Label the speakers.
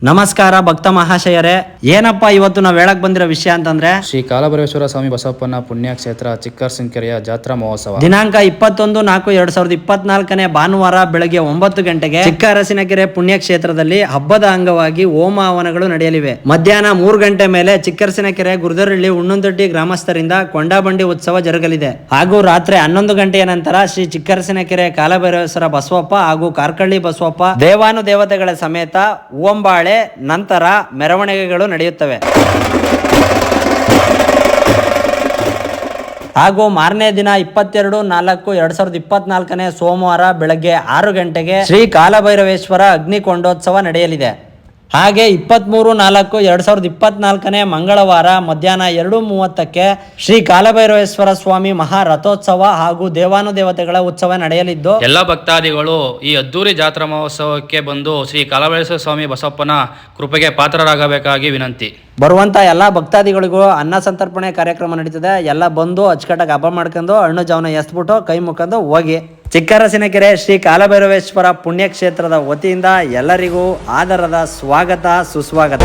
Speaker 1: ನಮಸ್ಕಾರ ಭಕ್ತ ಮಹಾಶಯರೇ. ಏನಪ್ಪ ಇವತ್ತು ನಾವು ಹೇಳಕ್ ಬಂದಿರೋ ವಿಷಯ ಅಂತಂದ್ರೆ
Speaker 2: ಶ್ರೀ ಕಾಲಭೈರೇಶ್ವರ ಸ್ವಾಮಿ ಬಸವಪ್ಪನ ಪುಣ್ಯಕ್ಷೇತ್ರ ಚಿಕ್ಕರಸಿನಕೆರೆಯ ಜಾತ್ರಾ ಮಹೋತ್ಸವ
Speaker 1: ದಿನಾಂಕ 21/4/2024 ಭಾನುವಾರ ಬೆಳಗ್ಗೆ 9 ಗಂಟೆಗೆ ಚಿಕ್ಕರಸಿನಕೆರೆ ಪುಣ್ಯಕ್ಷೇತ್ರದಲ್ಲಿ ಹಬ್ಬದ ಅಂಗವಾಗಿ ಹೋಮ ಹವನಗಳು ನಡೆಯಲಿವೆ. ಮಧ್ಯಾಹ್ನ 3 ಗಂಟೆ ಮೇಲೆ ಚಿಕ್ಕರಸಿನಕೆರೆ ಗುರುದರಹಳ್ಳಿ ಉಣ್ಣುಂದೊಡ್ಡಿ ಗ್ರಾಮಸ್ಥರಿಂದ ಕೊಂಡಾಬಂಡಿ ಉತ್ಸವ ಜರುಗಲಿದೆ. ಹಾಗೂ ರಾತ್ರಿ 11 ಗಂಟೆಯ ನಂತರ ಶ್ರೀ ಚಿಕ್ಕರಸಿನಕೆರೆ ಕಾಲಭೈರೇಶ್ವರ ಬಸವಪ್ಪ ಹಾಗೂ ಕಾರ್ಕಳ್ಳಿ ಬಸವಪ್ಪ ದೇವಾನುದೇವತೆಗಳ ಸಮೇತ ಓಂಬಾಳೆ ನಂತರ ಮೆರವಣಿಗೆಗಳು ನಡೆಯುತ್ತವೆ. ಹಾಗೂ ಮಾರನೇ ದಿನ 22/4/2024 ಸೋಮವಾರ ಬೆಳಗ್ಗೆ 6 ಗಂಟೆಗೆ ಶ್ರೀ ಕಾಲಭೈರವೇಶ್ವರ ಅಗ್ನಿಕೊಂಡೋತ್ಸವ ನಡೆಯಲಿದೆ. ಹಾಗೆ 23/4/2024 ಮಂಗಳವಾರ ಮಧ್ಯಾಹ್ನ 2:30 ಶ್ರೀ ಕಾಲಭೈರವೇಶ್ವರ ಸ್ವಾಮಿ ಮಹಾರಥೋತ್ಸವ ಹಾಗೂ ದೇವಾನುದೇವತೆಗಳ ಉತ್ಸವ ನಡೆಯಲಿದ್ದು
Speaker 2: ಎಲ್ಲ ಭಕ್ತಾದಿಗಳು ಈ ಅದ್ದೂರಿ ಜಾತ್ರಾ ಮಹೋತ್ಸವಕ್ಕೆ ಬಂದು ಶ್ರೀ ಕಾಲಭೈರೇಶ್ವರ ಸ್ವಾಮಿ ಬಸವಪ್ಪನ ಕೃಪೆಗೆ ಪಾತ್ರರಾಗಬೇಕಾಗಿ ವಿನಂತಿ.
Speaker 1: ಬರುವಂತ ಎಲ್ಲ ಭಕ್ತಾದಿಗಳಿಗೂ ಅನ್ನ ಸಂತರ್ಪಣೆ ಕಾರ್ಯಕ್ರಮ ನಡೀತದೆ. ಎಲ್ಲ ಬಂದು ಅಚ್ಚುಕಟ್ಟಾಗಿ ಹಬ್ಬ ಮಾಡ್ಕೊಂಡು ಹಣ್ಣು ಜಾವನ ಎಸ್ಬಿಟ್ಟು ಕೈ ಮುಖಂಡು ಹೋಗಿ. ಚಿಕ್ಕರಸಿನಕೆರೆ ಶ್ರೀ ಕಾಲಭೈರವೇಶ್ವರ ಪುಣ್ಯಕ್ಷೇತ್ರದ ವತಿಯಿಂದ ಎಲ್ಲರಿಗೂ ಆದರದ ಸ್ವಾಗತ ಸುಸ್ವಾಗತ.